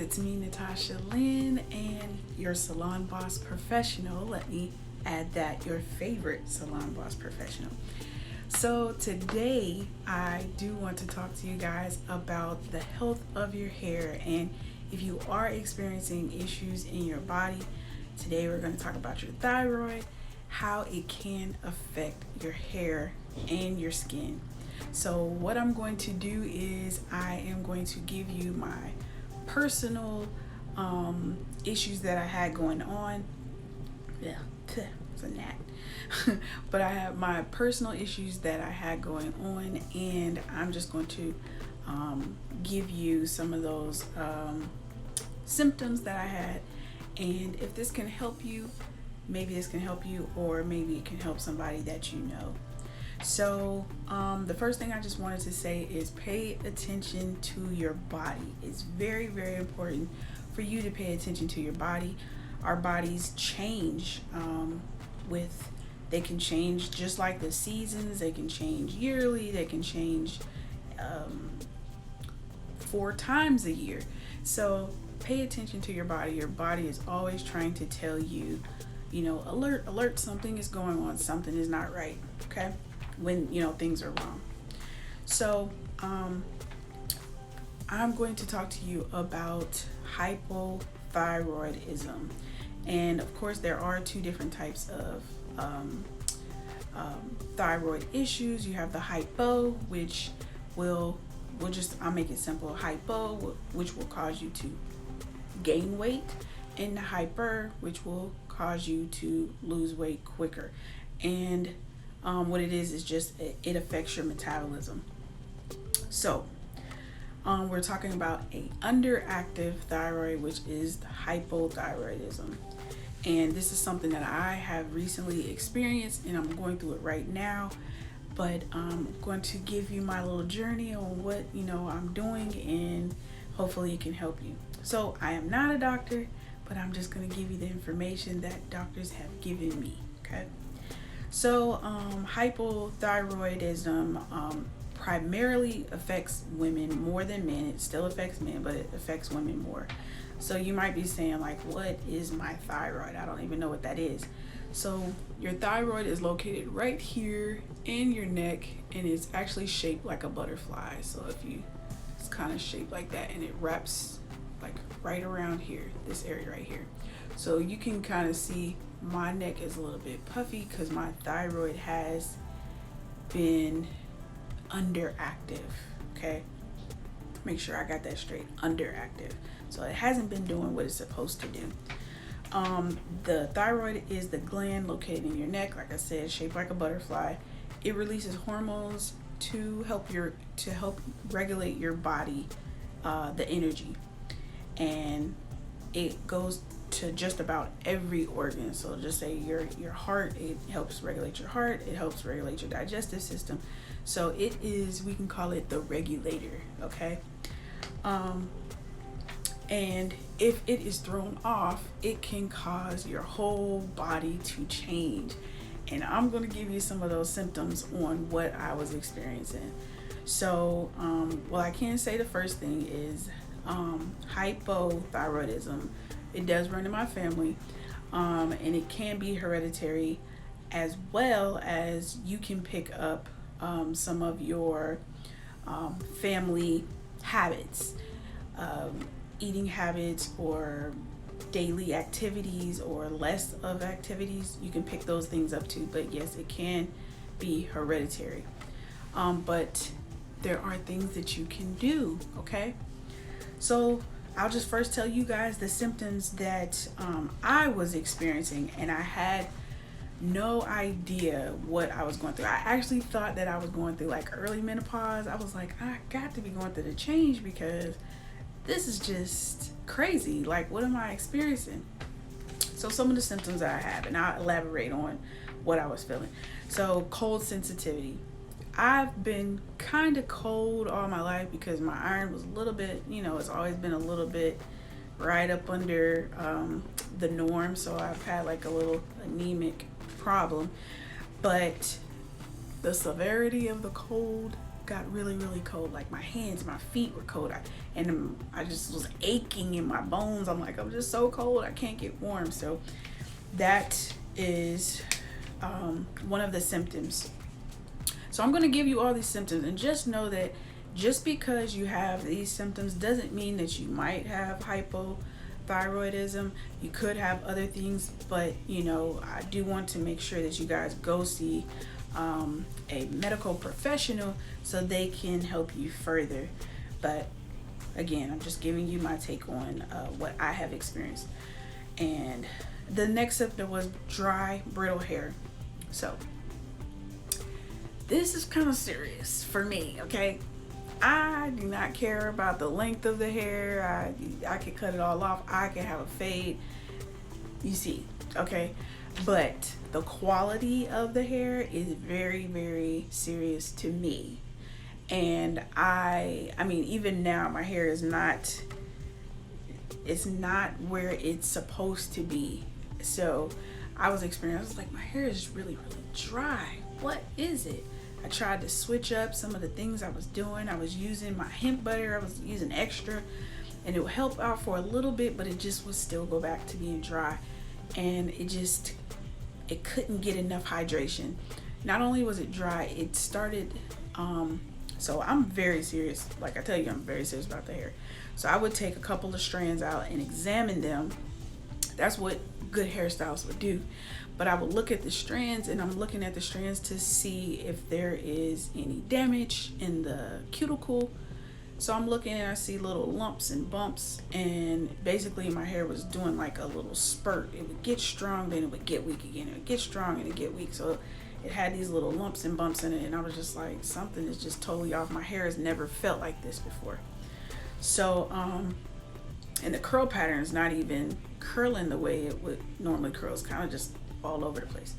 it's me, Natasha Lynn, and your salon boss professional. Let me add that, your favorite salon boss professional. So today I do want to talk to you guys about the health of your hair, and if you are experiencing issues in your body, today we're going to talk about your thyroid, how it can affect your hair and your skin. So what I'm going to do is I am going to give you my personal issues that I had going on. Yeah, it's a gnat. But I have my personal issues that I had going on, and I'm just going to give you some of those symptoms that I had. And if this can help you, maybe this can help you, or maybe it can help somebody that you know. So the first thing I just wanted to say is pay attention to your body. It's very, very important for you to pay attention to your body. Our bodies change they can change just like the seasons. They can change yearly. They can change 4 times a year. So pay attention to your body. Your body is always trying to tell you, alert, something is going on, something is not right, okay? When, things are wrong. So, I'm going to talk to you about hypothyroidism. And of course, there are 2 different types of thyroid issues. You have the hypo, which I'll make it simple. Hypo, which will cause you to gain weight, and the hyper, which will cause you to lose weight quicker. And what it is just it affects your metabolism. So we're talking about a underactive thyroid, which is hypothyroidism. And this is something that I have recently experienced, and I'm going through it right now. But I'm going to give you my little journey on what I'm doing, and hopefully it can help you. So I am not a doctor, but I'm just going to give you the information that doctors have given me. Okay. So hypothyroidism primarily affects women more than men. It still affects men, but it affects women more. So you might be saying, like, what is my thyroid? I don't even know what that is. So your thyroid is located right here in your neck, and it's actually shaped like a butterfly. So it's kind of shaped like that, and it wraps like right around here, this area right here. So you can kind of see my neck is a little bit puffy because my thyroid has been underactive. Okay, make sure I got that straight. Underactive. So it hasn't been doing what it's supposed to do. The thyroid is the gland located in your neck, like I said, shaped like a butterfly. It releases hormones to help regulate your body, the energy, and it goes to just about every organ. So just say your heart, it helps regulate your heart, it helps regulate your digestive system. So it is, we can call it the regulator, okay? And if it is thrown off, it can cause your whole body to change. And I'm going to give you some of those symptoms on what I was experiencing. So, I can say the first thing is hypothyroidism. It does run in my family, and it can be hereditary, as well as you can pick up some of your family habits, eating habits, or daily activities, or less of activities. You can pick those things up too. But yes, it can be hereditary. But there are things that you can do, okay? So I'll just first tell you guys the symptoms that I was experiencing, and I had no idea what I was going through. I actually thought that I was going through like early menopause. I was like, I got to be going through the change because this is just crazy. Like, what am I experiencing? So some of the symptoms that I have, and I'll elaborate on what I was feeling. So cold sensitivity. I've been kind of cold all my life because my iron was a little bit, it's always been a little bit right up under the norm. So I've had like a little anemic problem. But the severity of the cold got really, really cold. Like my hands, my feet were cold. And I just was aching in my bones. I'm like, I'm just so cold. I can't get warm. So that is one of the symptoms. So I'm going to give you all these symptoms, and just know that just because you have these symptoms doesn't mean that you might have hypothyroidism. You could have other things, but I do want to make sure that you guys go see a medical professional so they can help you further. But again, I'm just giving you my take on what I have experienced. And the next symptom was dry, brittle hair. So this is kind of serious for me, okay? I do not care about the length of the hair. I could cut it all off. I could have a fade. You see, okay? But the quality of the hair is very, very serious to me. And I mean, even now my hair is not, it's not where it's supposed to be. So I was like, my hair is really, really dry. What is it? I tried to switch up some of the things I was doing. I was using my hemp butter. I was using extra, and it would help out for a little bit, but it just would still go back to being dry. And it couldn't get enough hydration. Not only was it dry, it started, so I'm very serious. Like I tell you, I'm very serious about the hair. So I would take a couple of strands out and examine them. That's what good hairstylists would do. But I would look at the strands, and I'm looking at the strands to see if there is any damage in the cuticle. So I'm looking and I see little lumps and bumps, and basically my hair was doing like a little spurt. It would get strong, then it would get weak again. It would get strong and it get weak. So it had these little lumps and bumps in it, and I was just like, something is just totally off. My hair has never felt like this before. So and the curl pattern is not even curling the way it would normally curl. It's kind of just all over the place.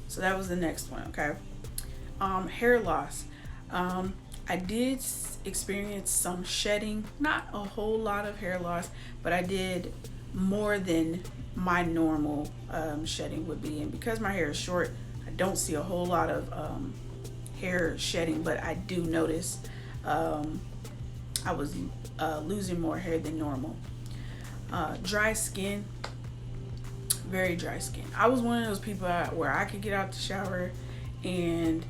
So that was the next one. Okay. Hair loss. I did experience some shedding, not a whole lot of hair loss, but I did more than my normal shedding would be. And because my hair is short, I don't see a whole lot of hair shedding, but I do notice I was losing more hair than normal. Dry skin, very dry skin. I was one of those people where I could get out the shower and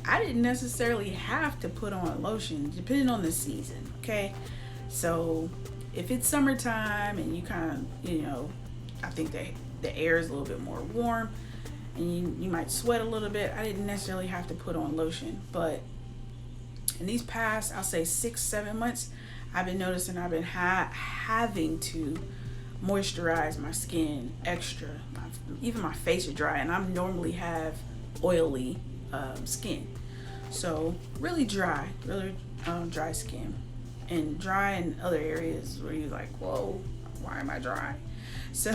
I didn't necessarily have to put on lotion, depending on the season, okay? So if it's summertime and you kind of, I think that the air is a little bit more warm and you might sweat a little bit, I didn't necessarily have to put on lotion. But in these past, I'll say 6-7 months, I've been noticing I've been having to moisturize my skin extra. Even my face is dry, and I normally have oily skin. So really dry skin, and dry in other areas where you're like, whoa, why am I dry? So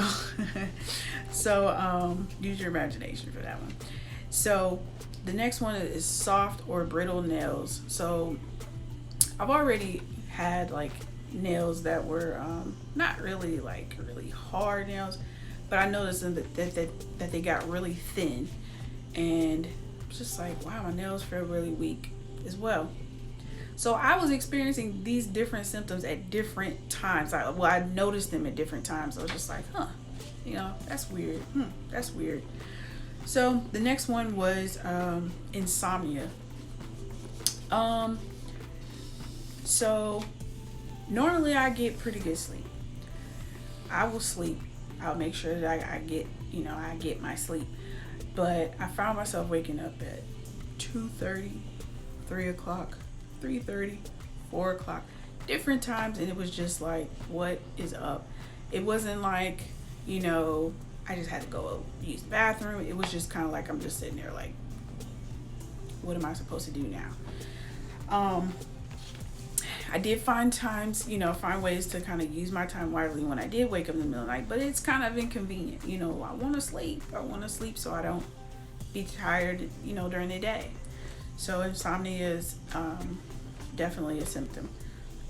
use your imagination for that one. So the next one is soft or brittle nails. So I've already had like nails that were not really like really hard nails, but I noticed that they got really thin, and just like, wow, my nails feel really weak as well. So I was experiencing these different symptoms at different times. I noticed them at different times. I was just like, that's weird. That's weird. So the next one was insomnia. So normally I get pretty good sleep. I will sleep. I'll make sure that I get my sleep. But I found myself waking up at 2:30, 3 o'clock, 3:30, 4 o'clock, different times, and it was just like, what is up? It wasn't like, I just had to go use the bathroom. It was just kind of like I'm just sitting there like, what am I supposed to do now? I did find find ways to kind of use my time wisely when I did wake up in the middle of the night, but it's kind of inconvenient. I want to sleep. So I don't be tired, during the day. So insomnia is definitely a symptom.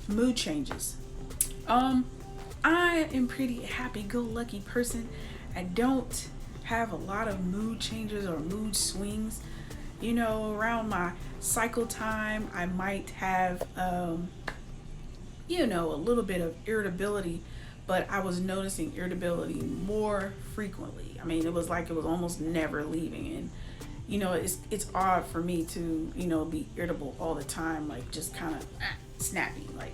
Mood changes. I am pretty happy-go-lucky person. I don't have a lot of mood changes or mood swings. you know, around my cycle time, I might have, you know, a little bit of irritability, but I was noticing irritability more frequently. I mean, it was like it was almost never leaving. And, you know, it's odd for me to, you know, be irritable all the time, like just kind of snappy, like,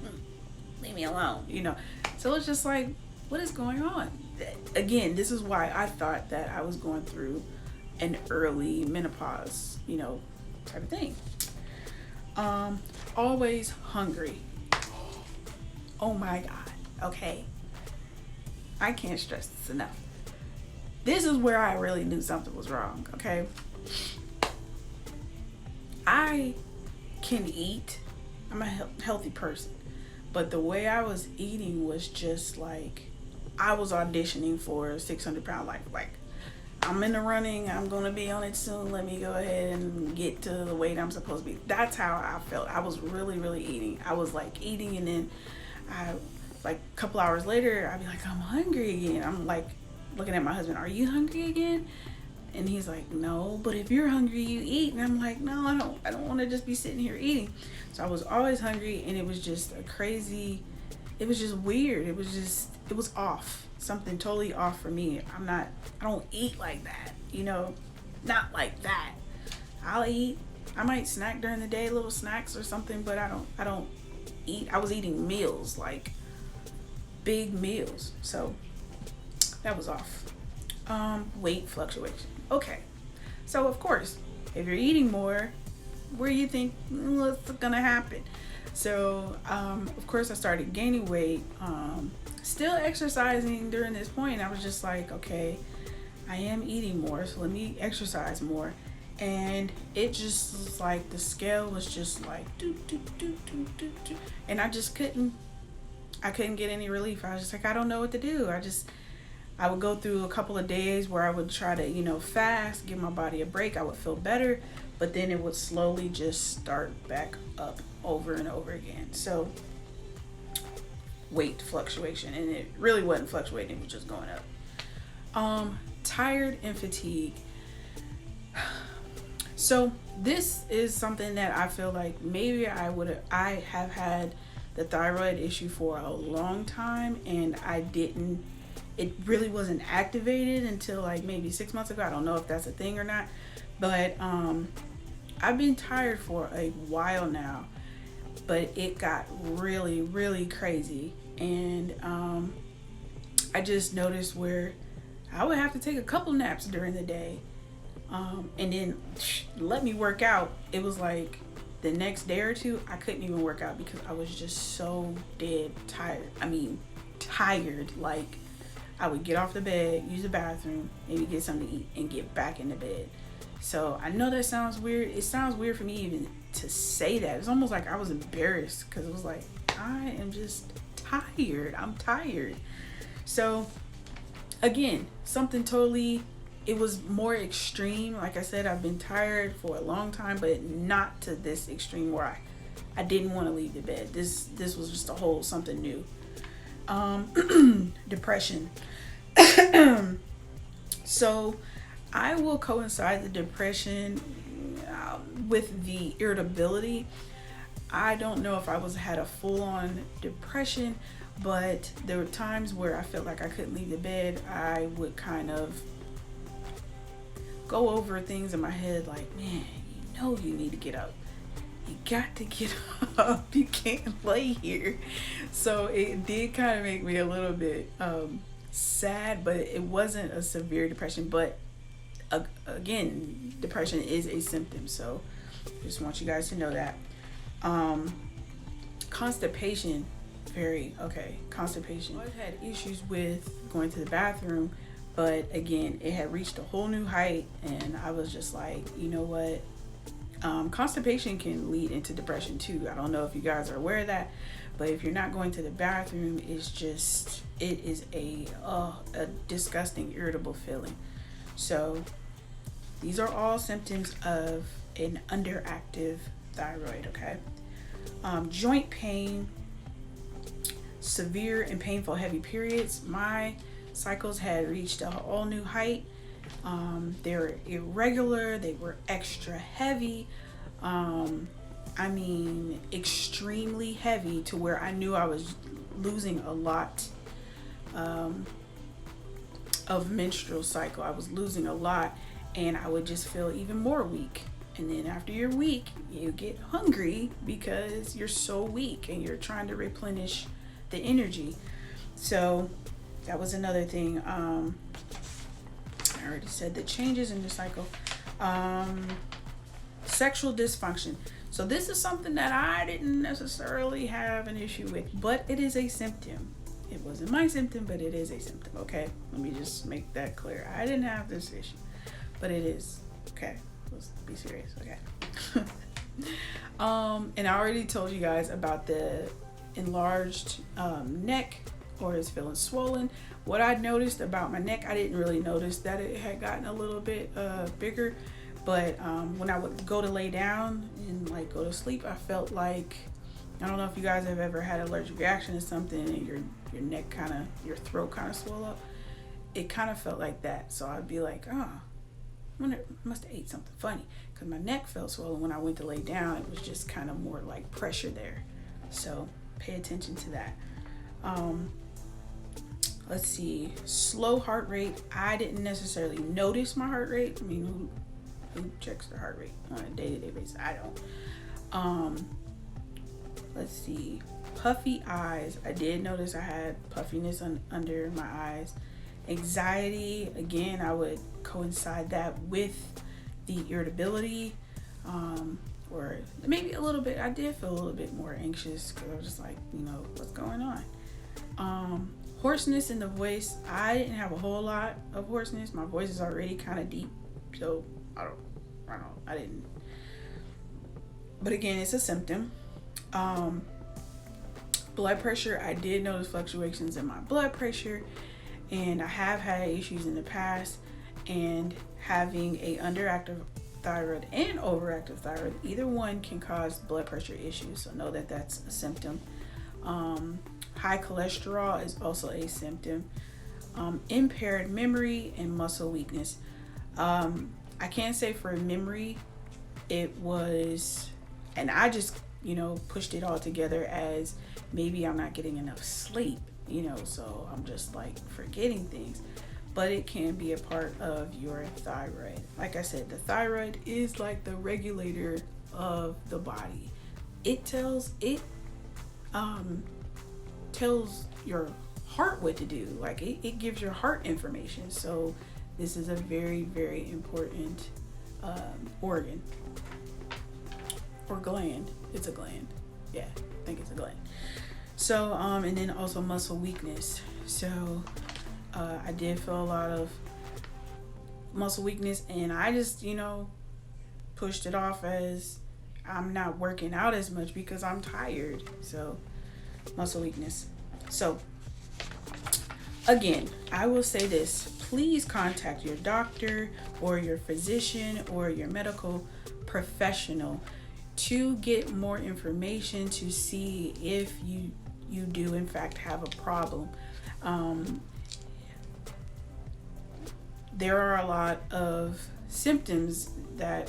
leave me alone, you know. So it's just like, what is going on? Again, this is why I thought that I was going through an early menopause, you know, type of thing. Always hungry. Oh my God. Okay. I can't stress this enough. This is where I really knew something was wrong. Okay. I can eat. I'm a healthy person. But the way I was eating was just like, I was auditioning for a 600-pound life. Like, I'm in the running. I'm going to be on it soon. Let me go ahead and get to the weight I'm supposed to be. That's how I felt. I was really, really eating. I was like eating, and then like a couple hours later, I'd be like, I'm hungry again. I'm like looking at my husband, are you hungry again? And he's like, no, but if you're hungry, you eat. And I'm like, no, I don't want to just be sitting here eating. So I was always hungry, and it was just it was just weird. It was off. Something totally off for me. I don't eat like that, you know, not like that. I'll eat. I might snack during the day, little snacks or something, but I don't eat. I was eating meals, like big meals. So that was off. Weight fluctuation. Okay. So of course, if you're eating more, where do you think what's gonna happen? So of course I started gaining weight, still exercising during this point. I was just like, okay, I am eating more, so let me exercise more. And it just was like the scale was just like do, and I couldn't get any relief. I was just like, I don't know what to do. I would go through a couple of days where I would try to, you know, fast, give my body a break. I would feel better, but then it would slowly just start back up over and over again. So weight fluctuation, and it really wasn't fluctuating, it was just going up. Tired and fatigue. So this is something that I feel like maybe I have had the thyroid issue for a long time, and it really wasn't activated until like maybe 6 months ago. I don't know if that's a thing or not, but I've been tired for a while now, but it got really, really crazy. And I just noticed where I would have to take a couple naps during the day, and then let me work out. It was like the next day or two, I couldn't even work out because I was just so dead tired. I mean, tired. Like, I would get off the bed, use the bathroom, maybe get something to eat, and get back in the bed. So I know that sounds weird. It sounds weird for me even to say that. It's almost like I was embarrassed, because it was like, I am just tired. I'm tired. So again, something totally, it was more extreme. Like I said, I've been tired for a long time, but not to this extreme where I didn't want to leave the bed. This was just a whole something new. Depression. So I will coincide the depression with the irritability. I don't know if I had a full-on depression, but there were times where I felt like I couldn't leave the bed. I would kind of go over things in my head like, man, you know you need to get up. You got to get up. You can't lay here. So it did kind of make me a little bit sad, but it wasn't a severe depression. But again, depression is a symptom, so just want you guys to know that. Constipation, constipation. I've had issues with going to the bathroom, but again, it had reached a whole new height, and I was just like, you know what? Constipation can lead into depression too. I don't know if you guys are aware of that, but if you're not going to the bathroom, it is a disgusting, irritable feeling. So these are all symptoms of an underactive thyroid, okay? Joint pain, severe and painful heavy periods. My cycles had reached a all new height. They were irregular, they were extra heavy. I mean, extremely heavy, to where I knew I was losing a lot of menstrual cycle. I was losing a lot, and I would just feel even more weak. And then after you're weak, you get hungry because you're so weak and you're trying to replenish the energy. So that was another thing. I already said the changes in the cycle. Sexual dysfunction. So this is something that I didn't necessarily have an issue with, but it is a symptom. It wasn't my symptom, but it is a symptom. Okay, let me just make that clear. I didn't have this issue, but it is. Okay, let's be serious. Okay. And I already told you guys about the enlarged neck, or is feeling swollen. What I noticed about my neck, I didn't really notice that it had gotten a little bit bigger, but when I would go to lay down and like go to sleep, I felt like, I don't know if you guys have ever had an allergic reaction to something and your neck kind of, your throat kind of swell up. It kind of felt like that. So I'd be like, oh, I must have ate something funny, because my neck felt swollen. When I went to lay down, it was just kind of more like pressure there. So pay attention to that. Let's see, slow heart rate. I didn't necessarily notice my heart rate. I mean, who checks their heart rate on a day-to-day basis? I don't. Let's see, puffy eyes. I did notice I had puffiness under my eyes. Anxiety, again, I would coincide that with the irritability, or maybe a little bit. I did feel a little bit more anxious, because I was just like, what's going on? Hoarseness in the voice. I didn't have a whole lot of hoarseness. My voice is already kind of deep, so I didn't. But again, it's a symptom. Blood pressure. I did notice fluctuations in my blood pressure, and I have had issues in the past. And having a underactive thyroid and overactive thyroid, either one can cause blood pressure issues. So know that that's a symptom. High cholesterol is also a symptom. Impaired memory and muscle weakness. I can't say for memory it was, and I just, pushed it all together as maybe I'm not getting enough sleep, so I'm just like forgetting things. But it can be a part of your thyroid. Like I said, the thyroid is like the regulator of the body. It tells your heart what to do. Like it gives your heart information. So this is a very, very important organ or gland. It's a gland. Yeah, I think it's a gland. So and then also muscle weakness. So I did feel a lot of muscle weakness, and I just pushed it off as I'm not working out as much because I'm tired. So muscle weakness. So again, I will say this: please contact your doctor or your physician or your medical professional to get more information, to see if you do in fact have a problem. There are a lot of symptoms that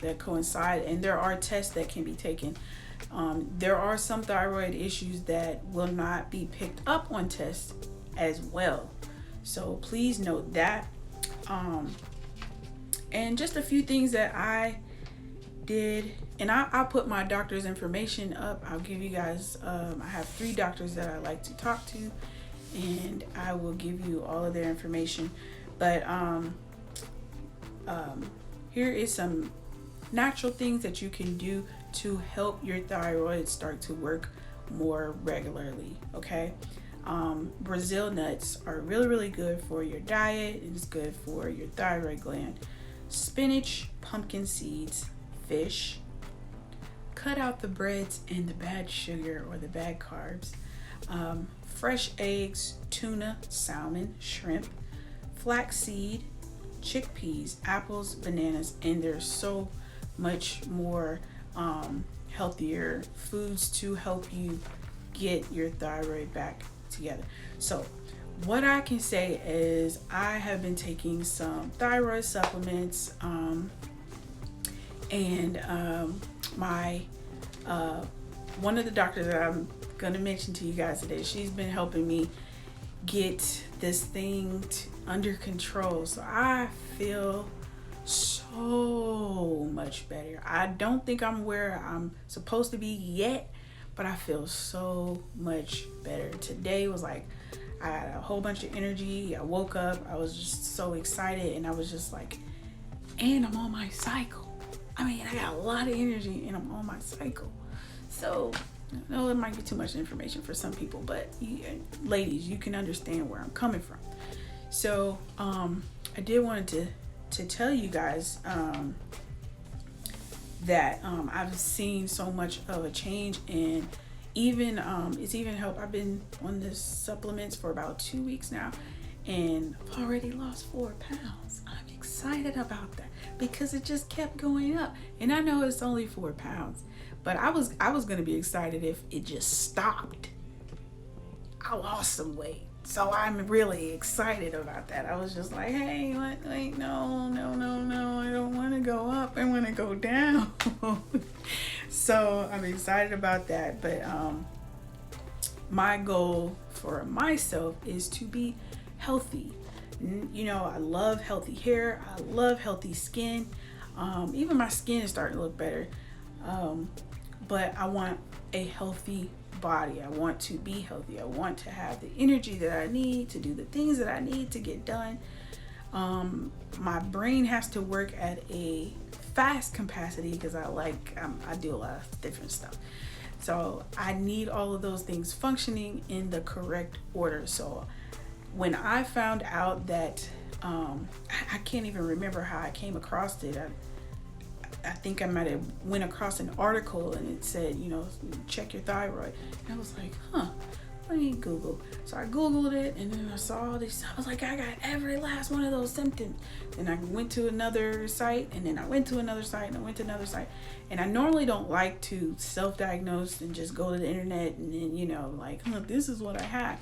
that coincide, and there are tests that can be taken. There are some thyroid issues that will not be picked up on tests as well, so please note that. And just a few things that I did, and I'll put my doctor's information up. I'll give you guys, I have 3 doctors that I like to talk to, and I will give you all of their information. But here is some natural things that you can do to help your thyroid start to work more regularly. Okay, Brazil nuts are really, really good for your diet. It is good for your thyroid gland. Spinach, pumpkin seeds, fish. Cut out the breads and the bad sugar or the bad carbs. Fresh eggs, tuna, salmon, shrimp, flaxseed, chickpeas, apples, bananas, and there's so much more healthier foods to help you get your thyroid back together. So what I can say is I have been taking some thyroid supplements, and my one of the doctors that I'm going to mention to you guys today, she's been helping me get this thing under control. So I feel so much better. I don't think I'm where I'm supposed to be yet, but I feel so much better. Today was like, I had a whole bunch of energy. I woke up, I was just so excited, and I was just like, and I'm on my cycle. I mean, I got a lot of energy and I'm on my cycle. So, I know it might be too much information for some people, but ladies, you can understand where I'm coming from. So, I did wanted to tell you guys that I've seen so much of a change, and even it's even helped. I've been on this supplements for about 2 weeks now, and I've already lost 4 pounds. I'm excited about that because it just kept going up, and I know it's only 4 pounds, but I was gonna be excited if it just stopped. I lost some weight, so I'm really excited about that. I was just like, hey, wait, no, I don't want to go up. I want to go down. So I'm excited about that. But my goal for myself is to be healthy. You know, I love healthy hair. I love healthy skin. Even my skin is starting to look better. But I want a healthy body. I want to be healthy. I want to have the energy that I need to do the things that I need to get done. My brain has to work at a fast capacity because I do a lot of different stuff. So I need all of those things functioning in the correct order. So when I found out that I can't even remember how I came across it. I think I might have went across an article and it said, you know, check your thyroid. And I was like, let me Google. So I Googled it, and then I saw all these. I was like, I got every last one of those symptoms. Then I went to another site, and then I went to another site, and I went to another site. And I normally don't like to self-diagnose and just go to the internet and then, you know, like, this is what I have.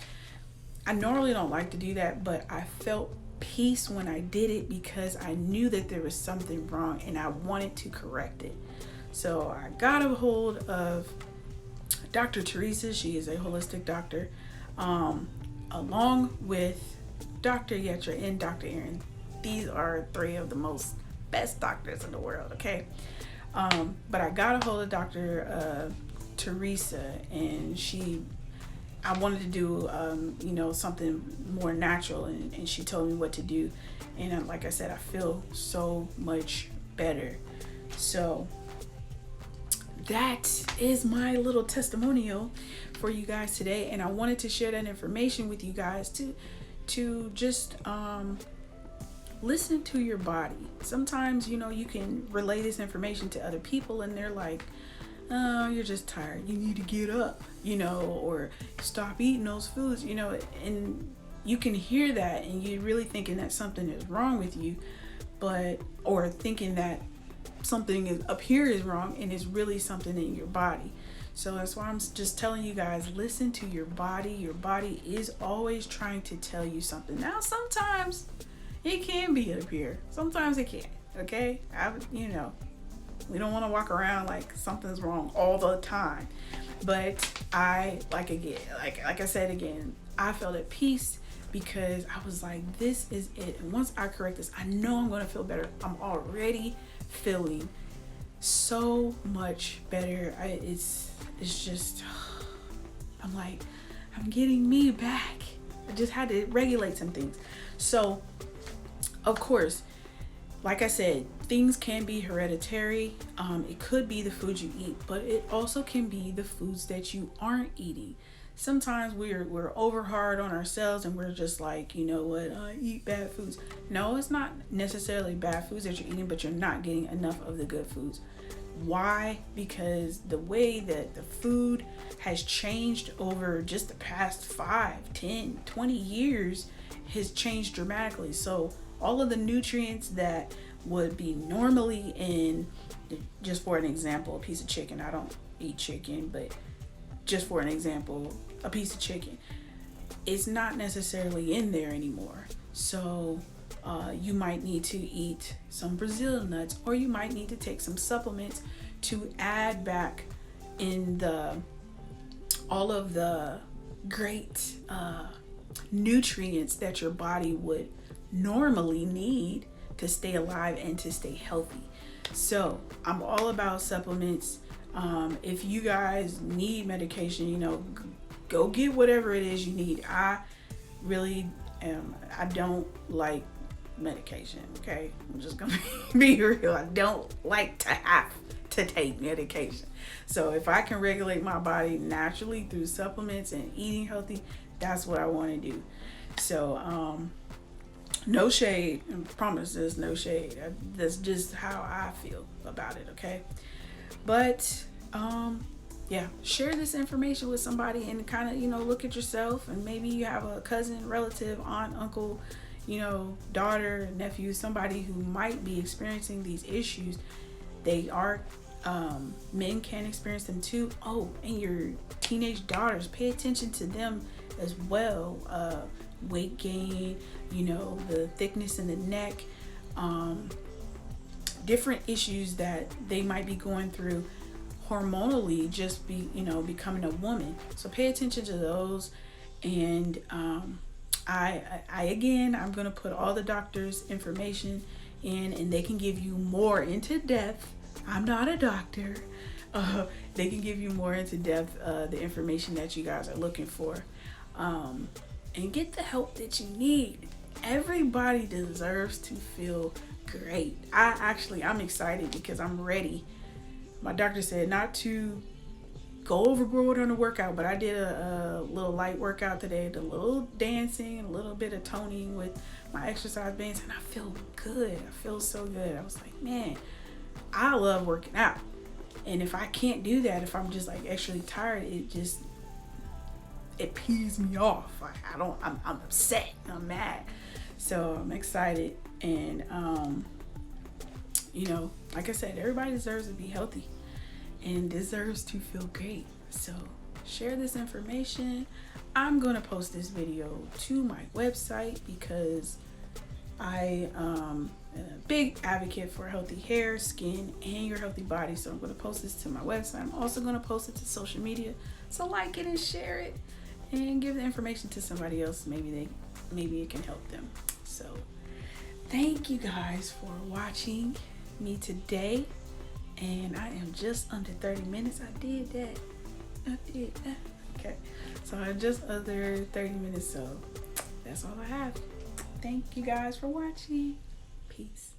I normally don't like to do that, but I felt peace when I did it because I knew that there was something wrong and I wanted to correct it. So I got a hold of Dr. Teresa. She is a holistic doctor, along with Dr. Yetra and Dr. Aaron. These are 3 of the most best doctors in the world, okay? But I got a hold of Dr. Teresa, and I wanted to do, you know, something more natural, and she told me what to do. And like I said, I feel so much better. So that is my little testimonial for you guys today. And I wanted to share that information with you guys to just listen to your body. Sometimes, you know, you can relay this information to other people and they're like, oh, you're just tired, you need to get up, you know, or stop eating those foods, you know. And you can hear that and you're really thinking that something is wrong with you, or thinking that something is up here is wrong, and it's really something in your body. So that's why I'm just telling you guys, listen to your body. Your body is always trying to tell you something. Now sometimes it can be up here, sometimes it can't, okay? You know, we don't want to walk around like something's wrong all the time. But like I said again, I felt at peace because I was like, this is it. And once I correct this, I know I'm going to feel better. I'm already feeling so much better. It's just, I'm like, I'm getting me back. I just had to regulate some things. So, of course, like I said, things can be hereditary. It could be the food you eat, but it also can be the foods that you aren't eating. Sometimes we're over hard on ourselves and we're just like, you know what, I eat bad foods. No, it's not necessarily bad foods that you're eating, but you're not getting enough of the good foods. Why? Because the way that the food has changed over just the past 5, 10, 20 years has changed dramatically. So all of the nutrients that would be normally in, just for an example, a piece of chicken. I don't eat chicken, but just for an example, a piece of chicken. it's not necessarily in there anymore. So you might need to eat some Brazil nuts, or you might need to take some supplements to add back in all of the great nutrients that your body would normally need to stay alive and to stay healthy. So I'm all about supplements. If you guys need medication, go get whatever it is you need. I really I don't like medication, okay? I'm just gonna be real. I don't like to have to take medication. So if I can regulate my body naturally through supplements and eating healthy, that's what I want to do. So no shade, I promise there's no shade. That's just how I feel about it, okay? But yeah, share this information with somebody and kind of, look at yourself, and maybe you have a cousin, relative, aunt, uncle, daughter, nephew, somebody who might be experiencing these issues. They are, men can experience them too. Oh, and your teenage daughters, pay attention to them as well. Weight gain, the thickness in the neck, different issues that they might be going through hormonally, just becoming a woman. So pay attention to those. And I'm gonna put all the doctors' information in, and they can give you more into depth. I'm not a doctor. They can give you more into depth the information that you guys are looking for, and get the help that you need. Everybody deserves to feel great. I'm excited because I'm ready. My doctor said not to go overboard on the workout, but I did a little light workout today, a little dancing, a little bit of toning with my exercise bands, and I feel good. I feel so good. I was like, man, I love working out. And if I can't do that, if I'm just like extra tired, it pees me off. I'm upset. I'm mad. So I'm excited. And, like I said, everybody deserves to be healthy and deserves to feel great. So share this information. I'm going to post this video to my website because I am a big advocate for healthy hair, skin, and your healthy body. So I'm going to post this to my website. I'm also going to post it to social media. So like it and share it and give the information to somebody else. Maybe it can help them. So thank you guys for watching me today. And I am just under 30 minutes. I did that. Okay. So I'm just under 30 minutes. So that's all I have. Thank you guys for watching. Peace.